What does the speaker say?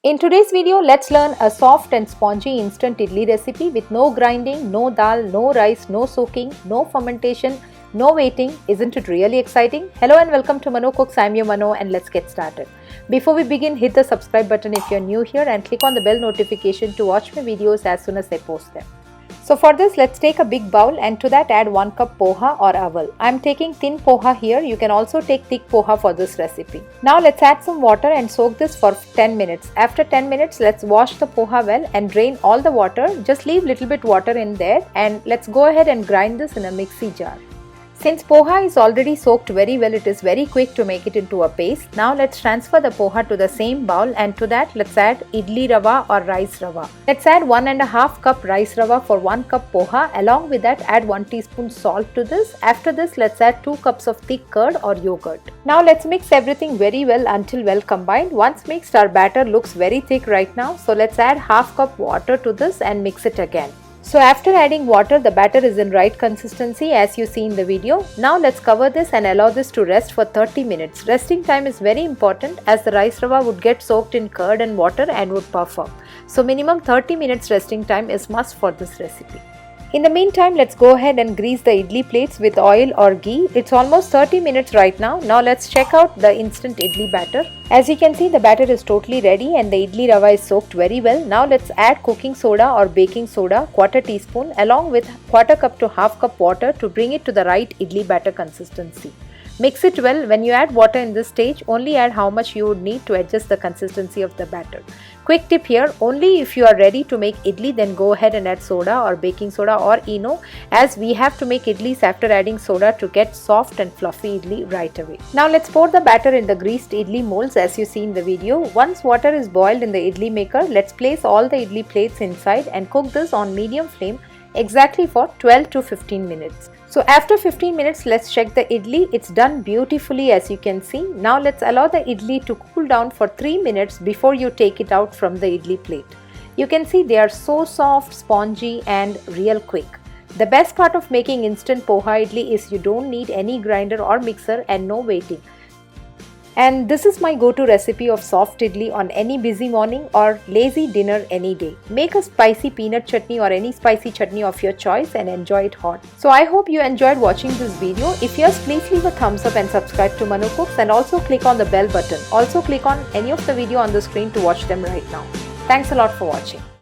In today's video, let's learn a soft and spongy instant idli recipe with no grinding, no dal, no rice, no soaking, no fermentation, no waiting. Isn't it really exciting? Hello and welcome to MANOCOOKS. I'm your Mano and let's get started. Before we begin, hit the subscribe button if you're new here and click on the bell notification to watch my videos as soon as I post them. So for this, let's take a big bowl and to that add 1 cup poha or aval. I'm taking thin poha here. You can also take thick poha for this recipe. Now let's add some water and soak this for 10 minutes. After 10 minutes, let's wash the poha well and drain all the water. Just leave little bit water in there and let's go ahead and grind this in a mixie jar. Since poha is already soaked very well, it is very quick to make it into a paste. Now let's transfer the poha to the same bowl and to that let's add idli rava or rice rava. Let's add 1.5 cup rice rava for 1 cup poha. Along with that add 1 teaspoon salt to this. After this let's add 2 cups of thick curd or yogurt. Now let's mix everything very well until well combined. Once mixed, our batter looks very thick right now. So let's add half cup water to this and mix it again. So after adding water, the batter is in right consistency as you see in the video. Now let's cover this and allow this to rest for 30 minutes. Resting time is very important as the rice rava would get soaked in curd and water and would puff up. So minimum 30 minutes resting time is must for this recipe. In the meantime, let's go ahead and grease the idli plates with oil or ghee. It's almost 30 minutes right now. Now let's check out the instant idli batter. As you can see, the batter is totally ready and the idli rava is soaked very well. Now let's add cooking soda or baking soda, 1/4 teaspoon, along with 1/4 cup to half cup water to bring it to the right idli batter consistency. Mix it well. When you add water in this stage, only add how much you would need to adjust the consistency of the batter. Quick tip here, only if you are ready to make idli, then go ahead and add soda or baking soda or ENO, as we have to make idlis after adding soda to get soft and fluffy idli right away. Now let's pour the batter in the greased idli molds as you see in the video. Once water is boiled in the idli maker, let's place all the idli plates inside and cook this on medium flame exactly for 12 to 15 minutes. So after 15 minutes, let's check the idli. It's done beautifully as you can see. Now let's allow the idli to cool down for 3 minutes before you take it out from the idli plate. You can see they are so soft, spongy and real quick. The best part of making instant poha idli is you don't need any grinder or mixer and no waiting. And this is my go-to recipe of soft idli on any busy morning or lazy dinner any day. Make a spicy peanut chutney or any spicy chutney of your choice and enjoy it hot. So I hope you enjoyed watching this video. If yes, please leave a thumbs up and subscribe to MANOCOOKS and also click on the bell button. Also click on any of the video on the screen to watch them right now. Thanks a lot for watching.